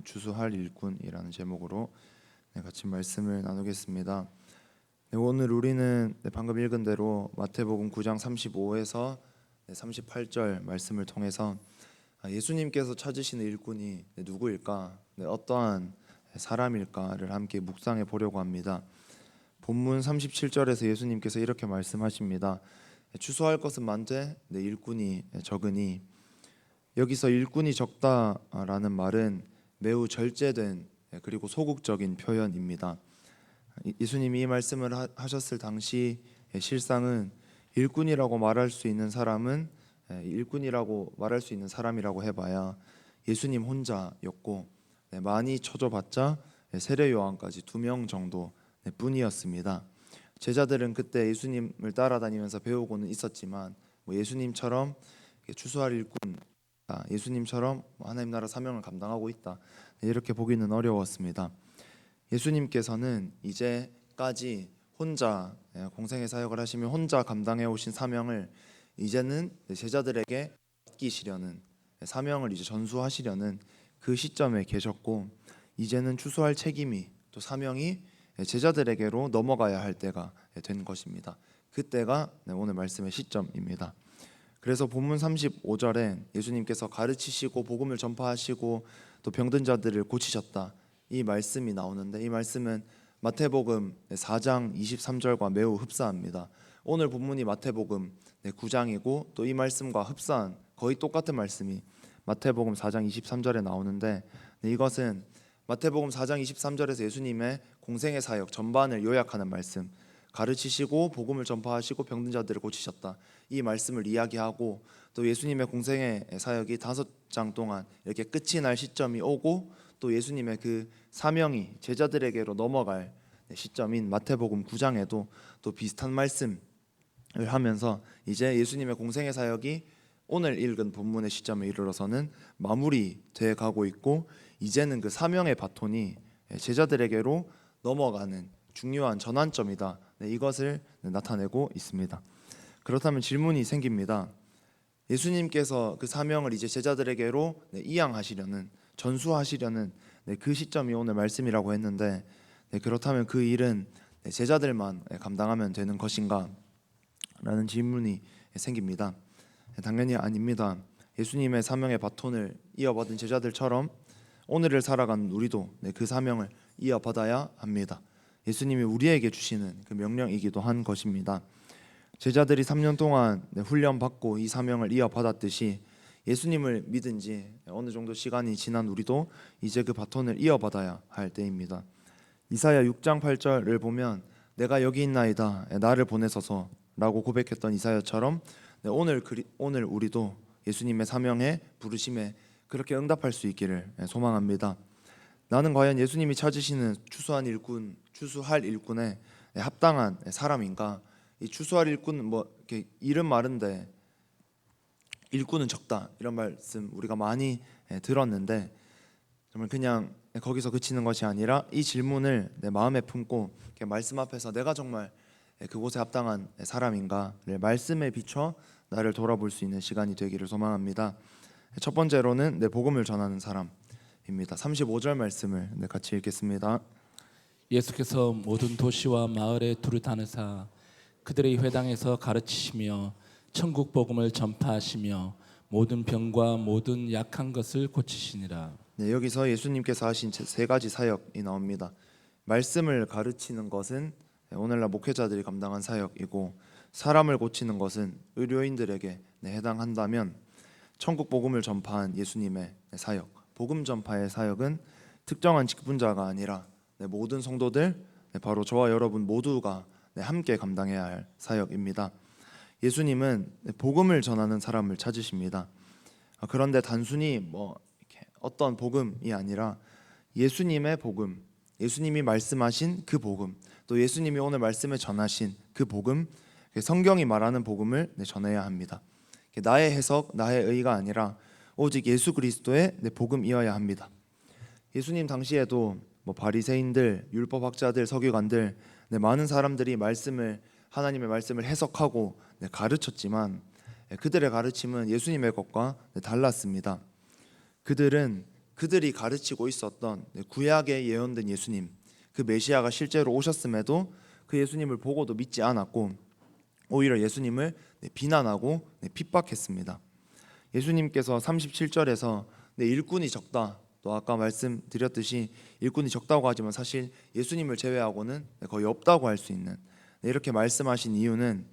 추수할 일꾼이라는 제목으로 같이 말씀을 나누겠습니다. 오늘 우리는 방금 읽은 대로 마태복음 9장 35에서 38절 말씀을 통해서 예수님께서 찾으시는 일꾼이 누구일까, 어떠한 사람일까를 함께 묵상해 보려고 합니다. 본문 37절에서 예수님께서 이렇게 말씀하십니다. 추수할 것은 많되 일꾼이 적으니. 여기서 일꾼이 적다라는 말은 매우 절제된 그리고 소극적인 표현입니다. 예수님이 이 말씀을 하셨을 당시 실상은 일꾼이라고 말할 수 있는 사람은 일꾼이라고 말할 수 있는 사람이라고 해봐야 예수님 혼자였고, 많이 쳐줘봤자 세례 요한까지 2명 정도 뿐이었습니다. 제자들은 그때 예수님을 따라다니면서 배우고는 있었지만 예수님처럼 추수할 일꾼, 예수님처럼 하나님 나라 사명을 감당하고 있다, 이렇게 보기는 어려웠습니다. 예수님께서는 이제까지 혼자 공생의 사역을 하시며 혼자 감당해 오신 사명을 이제는 제자들에게 맡기시려는, 사명을 이제 전수하시려는 그 시점에 계셨고, 이제는 추수할 책임이 또 사명이 제자들에게로 넘어가야 할 때가 된 것입니다. 그때가 오늘 말씀의 시점입니다. 그래서 본문 35절에 예수님께서 가르치시고 복음을 전파하시고 또 병든 자들을 고치셨다, 이 말씀이 나오는데, 이 말씀은 마태복음 4장 23절과 매우 흡사합니다. 오늘 본문이 마태복음 9장이고 또 이 말씀과 흡사한 거의 똑같은 말씀이 마태복음 4장 23절에 나오는데, 이것은 마태복음 4장 23절에서 예수님의 공생의 사역 전반을 요약하는 말씀, 가르치시고 복음을 전파하시고 병든 자들을 고치셨다, 이 말씀을 이야기하고 또 예수님의 공생의 사역이 5장 동안 이렇게 끝이 날 시점이 오고 또 예수님의 그 사명이 제자들에게로 넘어갈 시점인 마태복음 9장에도 또 비슷한 말씀을 하면서 이제 예수님의 공생의 사역이 오늘 읽은 본문의 시점에 이르러서는 마무리돼 가고 있고, 이제는 그 사명의 바톤이 제자들에게로 넘어가는 중요한 전환점이다, 이것을 나타내고 있습니다. 그렇다면 질문이 생깁니다. 예수님께서 그 사명을 이제 제자들에게로 이양하시려는, 전수하시려는 그 시점이 오늘 말씀이라고 했는데, 그렇다면 그 일은 제자들만 감당하면 되는 것인가? 라는 질문이 생깁니다. 당연히 아닙니다. 예수님의 사명의 바톤을 이어받은 제자들처럼 오늘을 살아가는 우리도 그 사명을 이어받아야 합니다. 예수님이 우리에게 주시는 그 명령이기도 한 것입니다. 제자들이 3년 동안 훈련받고 이 사명을 이어받았듯이 예수님을 믿은 지 어느 정도 시간이 지난 우리도 이제 그 바톤을 이어받아야 할 때입니다. 이사야 6장 8절을 보면 내가 여기 있나이다 나를 보내소서 라고 고백했던 이사야처럼 오늘 우리도 예수님의 사명에 부르심에 그렇게 응답할 수 있기를 소망합니다. 나는 과연 예수님이 찾으시는 추수할 일꾼에 합당한 사람인가? 이 추수할 일꾼은 이렇게 이름 많은데 일꾼은 적다, 이런 말씀 우리가 많이 들었는데, 정말 그냥 거기서 그치는 것이 아니라 이 질문을 내 마음에 품고 말씀 앞에서 내가 정말 그곳에 합당한 사람인가를 말씀에 비춰 나를 돌아볼 수 있는 시간이 되기를 소망합니다. 첫 번째로는 내 복음을 전하는 사람입니다. 35절 말씀을 같이 읽겠습니다. 예수께서 모든 도시와 마을에 두루 다니사 그들의 회당에서 가르치시며 천국 복음을 전파하시며 모든 병과 모든 약한 것을 고치시니라. 여기서 예수님께서 하신 3가지 사역이 나옵니다. 말씀을 가르치는 것은 오늘날 목회자들이 감당한 사역이고, 사람을 고치는 것은 의료인들에게 해당한다면, 천국 복음을 전파한 예수님의 사역, 복음 전파의 사역은 특정한 직분자가 아니라 모든 성도들, 바로 저와 여러분 모두가 함께 감당해야 할 사역입니다. 예수님은 복음을 전하는 사람을 찾으십니다. 그런데 단순히 이렇게 어떤 복음이 아니라 예수님의 복음, 예수님이 말씀하신 그 복음, 또 예수님이 오늘 말씀에 전하신 그 복음, 성경이 말하는 복음을 전해야 합니다. 나의 해석, 나의 의가 아니라 오직 예수 그리스도의 복음이어야 합니다. 예수님 당시에도 바리새인들, 율법학자들, 서기관들, 많은 사람들이 하나님의 말씀을 해석하고 가르쳤지만 그들의 가르침은 예수님의 것과 달랐습니다. 그들은 그들이 가르치고 있었던 구약에 예언된 예수님, 그 메시아가 실제로 오셨음에도 그 예수님을 보고도 믿지 않았고 오히려 예수님을 비난하고 핍박했습니다. 예수님께서 37절에서 일꾼이 적다, 또 아까 말씀드렸듯이 일꾼이 적다고 하지만 사실 예수님을 제외하고는 거의 없다고 할 수 있는, 이렇게 말씀하신 이유는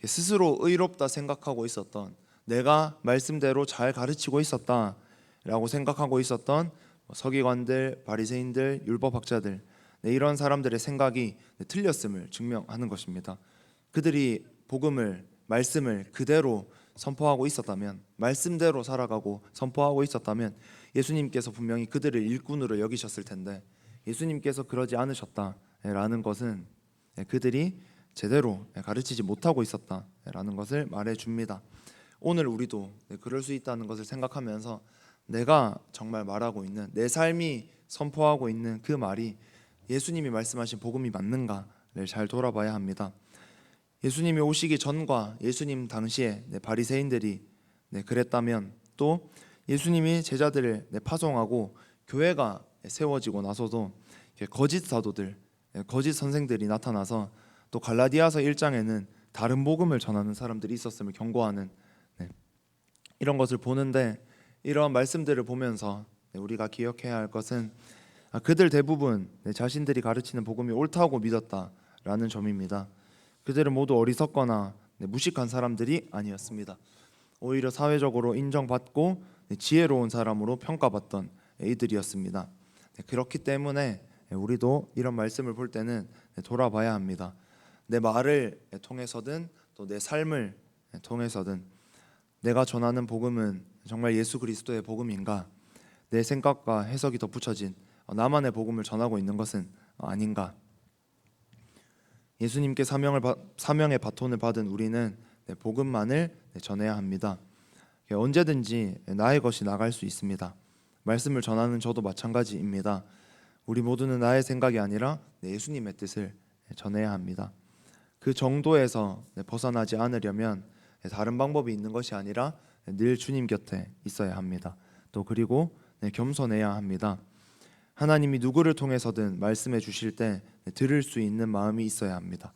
스스로 의롭다 생각하고 있었던, 내가 말씀대로 잘 가르치고 있었다라고 생각하고 있었던 서기관들, 바리새인들, 율법학자들, 이런 사람들의 생각이 틀렸음을 증명하는 것입니다. 그들이 복음을, 말씀을 그대로 선포하고 있었다면, 말씀대로 살아가고 선포하고 있었다면 예수님께서 분명히 그들을 일꾼으로 여기셨을 텐데 예수님께서 그러지 않으셨다라는 것은 그들이 제대로 가르치지 못하고 있었다라는 것을 말해줍니다. 오늘 우리도 그럴 수 있다는 것을 생각하면서 내가 정말 말하고 있는, 내 삶이 선포하고 있는 그 말이 예수님이 말씀하신 복음이 맞는가를 잘 돌아봐야 합니다. 예수님이 오시기 전과 예수님 당시에 바리새인들이 그랬다면, 또 예수님이 제자들을 파송하고 교회가 세워지고 나서도 거짓 사도들, 거짓 선생들이 나타나서 또 갈라디아서 1장에는 다른 복음을 전하는 사람들이 있었음을 경고하는 이런 것을 보는데, 이런 말씀들을 보면서 우리가 기억해야 할 것은 그들 대부분 자신들이 가르치는 복음이 옳다고 믿었다라는 점입니다. 그들은 모두 어리석거나 무식한 사람들이 아니었습니다. 오히려 사회적으로 인정받고 지혜로운 사람으로 평가받던 이들이었습니다. 그렇기 때문에 우리도 이런 말씀을 볼 때는 돌아봐야 합니다. 내 말을 통해서든 또 내 삶을 통해서든 내가 전하는 복음은 정말 예수 그리스도의 복음인가? 내 생각과 해석이 덧붙여진 나만의 복음을 전하고 있는 것은 아닌가? 예수님께 사명의 바톤을 받은 우리는 복음만을 전해야 합니다. 언제든지 나의 것이 나갈 수 있습니다. 말씀을 전하는 저도 마찬가지입니다. 우리 모두는 나의 생각이 아니라 예수님의 뜻을 전해야 합니다. 그 정도에서 벗어나지 않으려면 다른 방법이 있는 것이 아니라 늘 주님 곁에 있어야 합니다. 또 그리고 겸손해야 합니다. 하나님이 누구를 통해서든 말씀해 주실 때 들을 수 있는 마음이 있어야 합니다.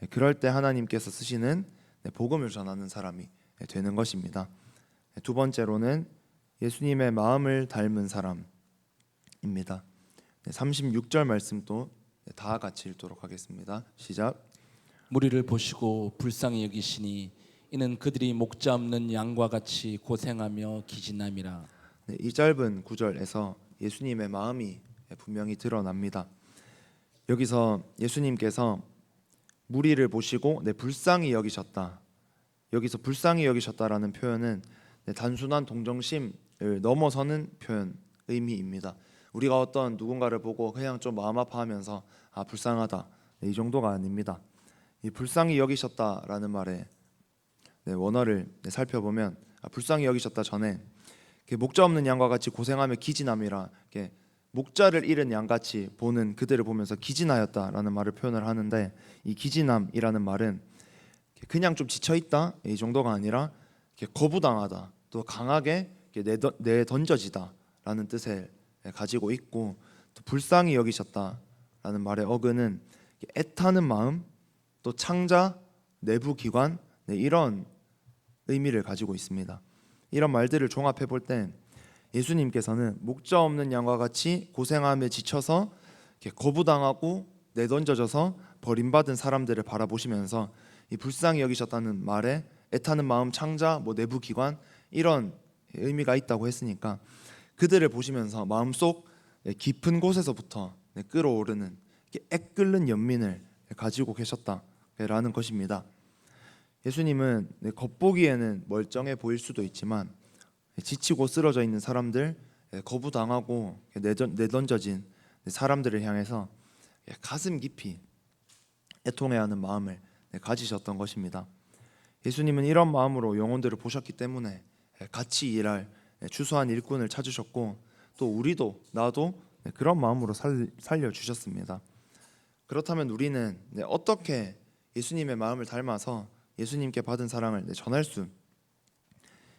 그럴 때 하나님께서 쓰시는 복음을 전하는 사람이 되는 것입니다. 두 번째로는 예수님의 마음을 닮은 사람입니다. 36절 말씀도 다 같이 읽도록 하겠습니다. 시작. 무리를 보시고 불쌍히 여기시니 이는 그들이 목자 없는 양과 같이 고생하며 기진함이라. 이 짧은 구절에서 예수님의 마음이 분명히 드러납니다. 여기서 예수님께서 무리를 보시고 불쌍히 여기셨다. 여기서 불쌍히 여기셨다라는 표현은 단순한 동정심을 넘어서는 표현, 의미입니다. 우리가 어떤 누군가를 보고 그냥 좀 마음 아파하면서 불쌍하다, 이 정도가 아닙니다. 이 불쌍히 여기셨다라는 말의 원어를 살펴보면 불쌍히 여기셨다 전에 목자 없는 양과 같이 고생하며 기진함이라, 목자를 잃은 양같이 보는 그들을 보면서 기진하였다라는 말을 표현을 하는데, 이 기진함이라는 말은 그냥 좀 지쳐있다 이 정도가 아니라 거부당하다, 또 강하게 내던져지다라는 뜻을 가지고 있고, 또 불쌍히 여기셨다라는 말의 어근은 애타는 마음, 또 창자, 내부 기관, 이런 의미를 가지고 있습니다. 이런 말들을 종합해 볼 때 예수님께서는 목자 없는 양과 같이 고생하며 지쳐서 거부당하고 내던져져서 버림받은 사람들을 바라보시면서 이 불쌍히 여기셨다는 말에 애타는 마음, 창자, 내부 기관, 이런 의미가 있다고 했으니까 그들을 보시면서 마음속 깊은 곳에서부터 끓어오르는 애끓는 연민을 가지고 계셨다라는 것입니다. 예수님은 겉보기에는 멀쩡해 보일 수도 있지만 지치고 쓰러져 있는 사람들, 거부당하고 내던져진 사람들을 향해서 가슴 깊이 애통해야 하는 마음을 가지셨던 것입니다. 예수님은 이런 마음으로 영혼들을 보셨기 때문에 같이 일할 추수한 일꾼을 찾으셨고, 또 우리도, 나도 그런 마음으로 살려주셨습니다. 그렇다면 우리는 어떻게 예수님의 마음을 닮아서 예수님께 받은 사랑을 전할 수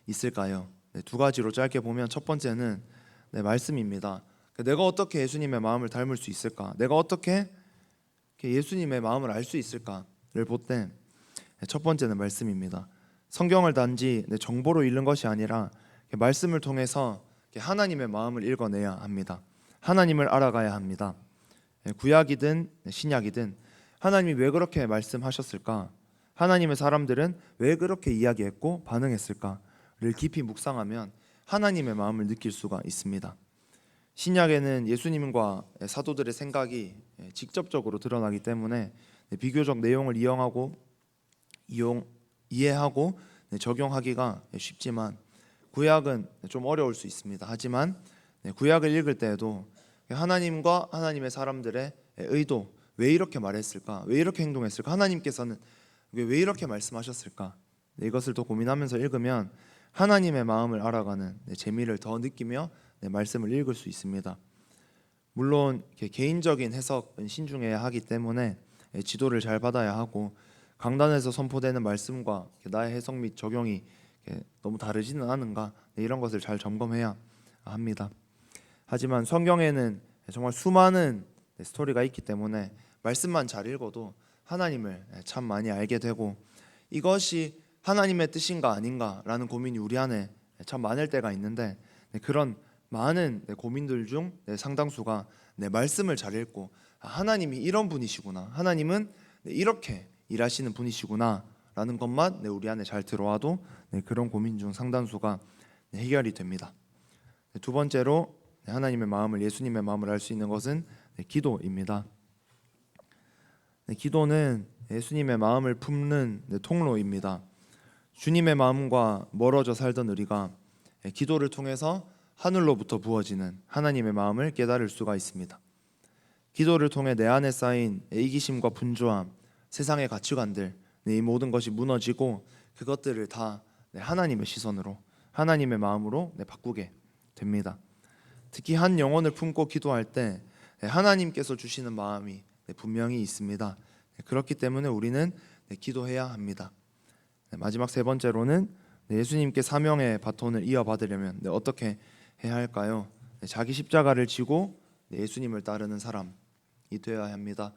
있을까요? 두 가지로 짧게 보면, 첫 번째는 말씀입니다. 내가 어떻게 예수님의 마음을 닮을 수 있을까? 내가 어떻게 예수님의 마음을 알 수 있을까를 볼 때 첫 번째는 말씀입니다. 성경을 단지 정보로 읽는 것이 아니라 말씀을 통해서 하나님의 마음을 읽어내야 합니다. 하나님을 알아가야 합니다. 구약이든 신약이든 하나님이 왜 그렇게 말씀하셨을까? 하나님의 사람들은 왜 그렇게 이야기했고 반응했을까를 깊이 묵상하면 하나님의 마음을 느낄 수가 있습니다. 신약에는 예수님과 사도들의 생각이 직접적으로 드러나기 때문에 비교적 내용을 이해하고 적용하기가 쉽지만 구약은 좀 어려울 수 있습니다. 하지만 구약을 읽을 때에도 하나님과 하나님의 사람들의 의도, 왜 이렇게 말했을까? 왜 이렇게 행동했을까? 하나님께서는 왜 이렇게 말씀하셨을까? 이것을 더 고민하면서 읽으면 하나님의 마음을 알아가는 재미를 더 느끼며 말씀을 읽을 수 있습니다. 물론 개인적인 해석은 신중해야 하기 때문에 지도를 잘 받아야 하고 강단에서 선포되는 말씀과 나의 해석 및 적용이 너무 다르지는 않은가 이런 것을 잘 점검해야 합니다. 하지만 성경에는 정말 수많은 스토리가 있기 때문에 말씀만 잘 읽어도 하나님을 참 많이 알게 되고 이것이 하나님의 뜻인가 아닌가라는 고민이 우리 안에 참 많을 때가 있는데 그런 많은 고민들 중 상당수가 말씀을 잘 읽고 하나님이 이런 분이시구나, 하나님은 이렇게 일하시는 분이시구나 라는 것만 우리 안에 잘 들어와도 그런 고민 중 상당수가 해결이 됩니다. 두 번째로 하나님의 마음을, 예수님의 마음을 알 수 있는 것은 기도입니다. 기도는 예수님의 마음을 품는 통로입니다. 주님의 마음과 멀어져 살던 우리가 기도를 통해서 하늘로부터 부어지는 하나님의 마음을 깨달을 수가 있습니다. 기도를 통해 내 안에 쌓인 이기심과 분주함, 세상의 가치관들, 이 모든 것이 무너지고 그것들을 다 하나님의 시선으로, 하나님의 마음으로 바꾸게 됩니다. 특히 한 영혼을 품고 기도할 때 하나님께서 주시는 마음이 분명히 있습니다. 그렇기 때문에 우리는 기도해야 합니다. 마지막 세 번째로는 예수님께 사명의 바톤을 이어받으려면 어떻게 해야 할까요? 자기 십자가를 지고 예수님을 따르는 사람이 되어야 합니다.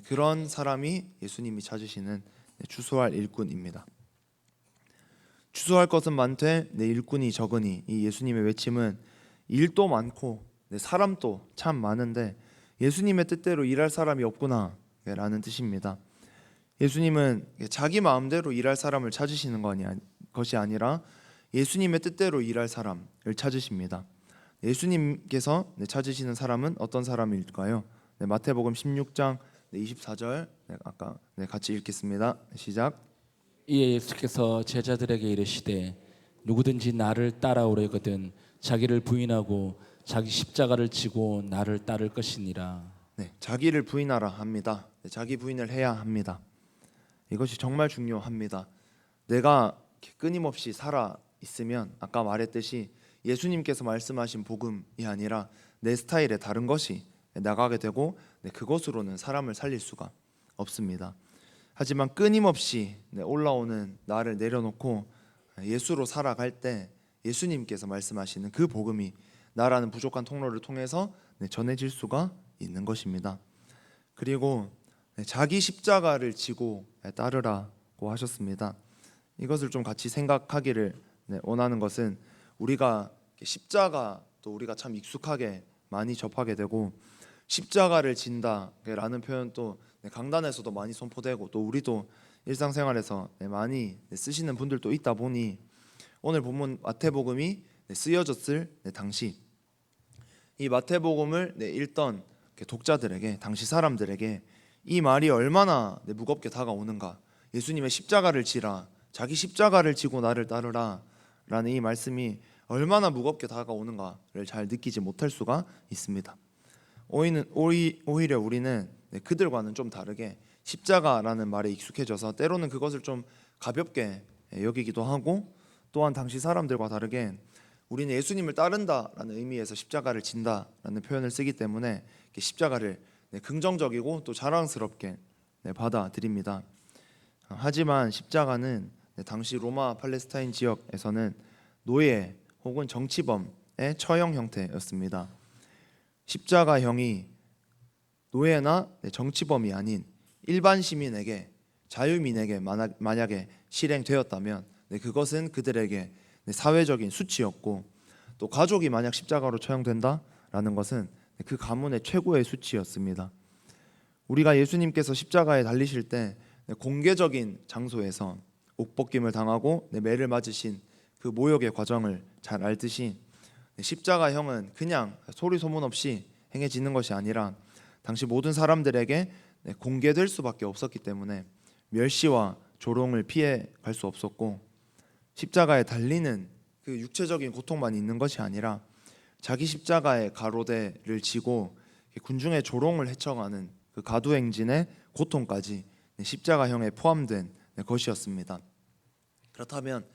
그런 사람이 예수님이 찾으시는 추수할 일꾼입니다. 추수할 것은 많되 내 일꾼이 적으니, 이 예수님의 외침은 일도 많고 사람도 참 많은데 예수님의 뜻대로 일할 사람이 없구나 라는 뜻입니다. 예수님은 자기 마음대로 일할 사람을 찾으시는 것이 아니라 예수님의 뜻대로 일할 사람을 찾으십니다. 예수님께서 찾으시는 사람은 어떤 사람일까요? 마태복음 16장 24절 아까 같이 읽겠습니다. 시작. 이에 예수께서 제자들에게 이르시되 누구든지 나를 따라오려거든 자기를 부인하고 자기 십자가를 지고 나를 따를 것이니라. 자기를 부인하라 합니다. 자기 부인을 해야 합니다. 이것이 정말 중요합니다. 내가 끊임없이 살아 있으면 아까 말했듯이 예수님께서 말씀하신 복음이 아니라 내 스타일의 다른 것이 나가게 되고 그것으로는 사람을 살릴 수가 없습니다. 하지만 끊임없이 올라오는 나를 내려놓고 예수로 살아갈 때 예수님께서 말씀하시는 그 복음이 나라는 부족한 통로를 통해서 전해질 수가 있는 것입니다. 그리고 자기 십자가를 지고 따르라고 하셨습니다. 이것을 좀 같이 생각하기를 원하는 것은 우리가 십자가도 우리가 참 익숙하게 많이 접하게 되고 십자가를 진다라는 표현도 강단에서도 많이 선포되고 또 우리도 일상생활에서 많이 쓰시는 분들도 있다 보니 오늘 본문 마태복음이 쓰여졌을 당시 이 마태복음을 읽던 독자들에게, 당시 사람들에게 이 말이 얼마나 무겁게 다가오는가, 예수님의 십자가를 지라, 자기 십자가를 지고 나를 따르라 라는 이 말씀이 얼마나 무겁게 다가오는가를 잘 느끼지 못할 수가 있습니다. 오히려 우리는 그들과는 좀 다르게 십자가라는 말에 익숙해져서 때로는 그것을 좀 가볍게 여기기도 하고, 또한 당시 사람들과 다르게 우리는 예수님을 따른다라는 의미에서 십자가를 진다라는 표현을 쓰기 때문에 십자가를 긍정적이고 또 자랑스럽게 받아들입니다. 하지만 십자가는 당시 로마 팔레스타인 지역에서는 노예 혹은 정치범 처형 형태였습니다. 십자가형이 노예나 정치범이 아닌 일반 시민에게, 자유민에게 만약에 실행되었다면 그것은 그들에게 사회적인 수치였고, 또 가족이 만약 십자가로 처형된다라는 것은 그 가문의 최고의 수치였습니다. 우리가 예수님께서 십자가에 달리실 때 공개적인 장소에서 옥벗김을 당하고 매를 맞으신 그 모욕의 과정을 잘 알듯이, 십자가형은 그냥 소리 소문 없이 행해지는 것이 아니라 당시 모든 사람들에게 공개될 수밖에 없었기 때문에 멸시와 조롱을 피해 갈 수 없었고, 십자가에 달리는 그 육체적인 고통만 있는 것이 아니라 자기 십자가의 가로대를 지고 군중의 조롱을 헤쳐가는 그 가두행진의 고통까지 십자가형에 포함된 것이었습니다. 그렇다면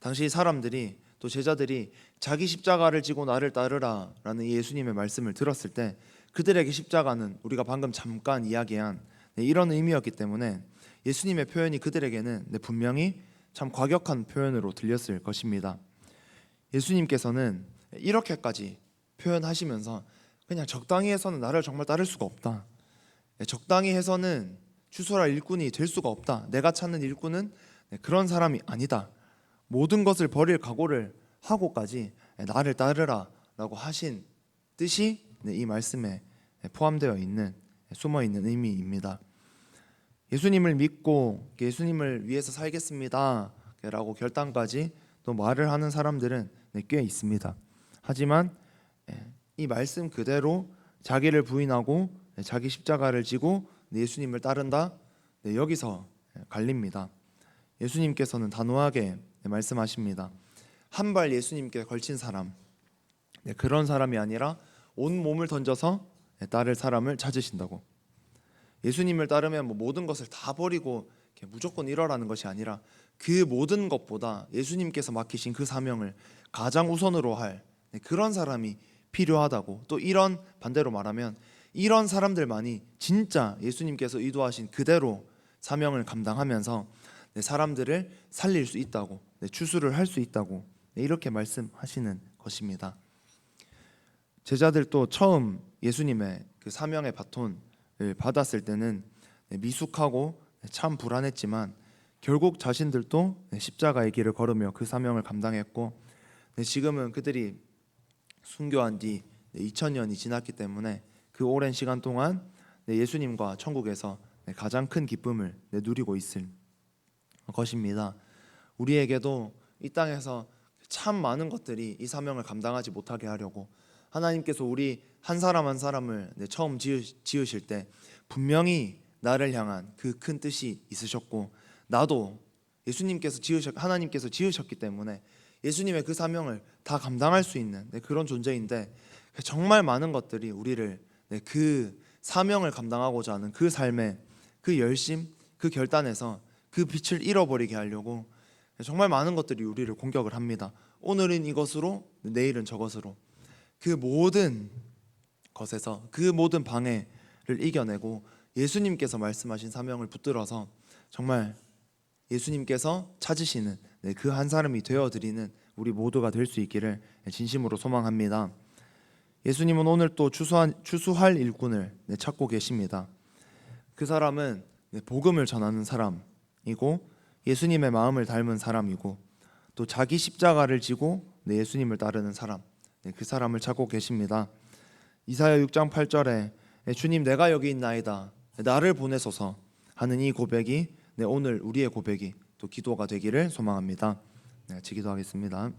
당시 사람들이, 또 제자들이 자기 십자가를 지고 나를 따르라 라는 예수님의 말씀을 들었을 때 그들에게 십자가는 우리가 방금 잠깐 이야기한 이런 의미였기 때문에 예수님의 표현이 그들에게는 분명히 참 과격한 표현으로 들렸을 것입니다. 예수님께서는 이렇게까지 표현하시면서 그냥 적당히 해서는 나를 정말 따를 수가 없다, 적당히 해서는 추수할 일꾼이 될 수가 없다, 내가 찾는 일꾼은 그런 사람이 아니다, 모든 것을 버릴 각오를 하고까지 나를 따르라 라고 하신 뜻이 이 말씀에 포함되어 있는, 숨어 있는 의미입니다. 예수님을 믿고 예수님을 위해서 살겠습니다 라고 결단까지 또 말을 하는 사람들은 꽤 있습니다. 하지만 이 말씀 그대로 자기를 부인하고 자기 십자가를 지고 예수님을 따른다, 여기서 갈립니다. 예수님께서는 단호하게 말씀하십니다. 한 발 예수님께 걸친 사람, 그런 사람이 아니라 온 몸을 던져서 따를 사람을 찾으신다고. 예수님을 따르면 모든 것을 다 버리고 무조건 이러라는 것이 아니라 그 모든 것보다 예수님께서 맡기신 그 사명을 가장 우선으로 할 그런 사람이 필요하다고. 또 이런, 반대로 말하면 이런 사람들만이 진짜 예수님께서 의도하신 그대로 사명을 감당하면서 사람들을 살릴 수 있다고, 추수를 할 수 있다고, 이렇게 말씀하시는 것입니다. 제자들도 처음 예수님의 그 사명의 바톤을 받았을 때는 미숙하고 참 불안했지만 결국 자신들도 십자가의 길을 걸으며 그 사명을 감당했고, 지금은 그들이 순교한 뒤 2000년이 지났기 때문에 그 오랜 시간 동안 예수님과 천국에서 가장 큰 기쁨을 누리고 있을 것입니다. 우리에게도 이 땅에서 참 많은 것들이 이 사명을 감당하지 못하게 하려고 하나님께서 우리 한 사람 한 사람을 처음 지으실 때 분명히 나를 향한 그 큰 뜻이 있으셨고, 나도 하나님께서 지으셨기 때문에 예수님의 그 사명을 다 감당할 수 있는 그런 존재인데, 정말 많은 것들이 우리를 그 사명을 감당하고자 하는 그 삶의 그 열심, 그 결단에서 그 빛을 잃어버리게 하려고 정말 많은 것들이 우리를 공격을 합니다. 오늘은 이것으로, 내일은 저것으로. 그 모든 것에서 그 모든 방해를 이겨내고 예수님께서 말씀하신 사명을 붙들어서 정말 예수님께서 찾으시는 그 한 사람이 되어드리는 우리 모두가 될 수 있기를 진심으로 소망합니다. 예수님은 오늘 또 추수할 일꾼을 찾고 계십니다. 그 사람은 복음을 전하는 사람이고 예수님의 마음을 닮은 사람이고 또 자기 십자가를 지고 예수님을 따르는 사람, 그 사람을 찾고 계십니다. 이사야 6장 8절에 주님 내가 여기 있나이다, 나를 보내소서 하는 이 고백이 오늘 우리의 고백이 또 기도가 되기를 소망합니다. 같이 기도하겠습니다.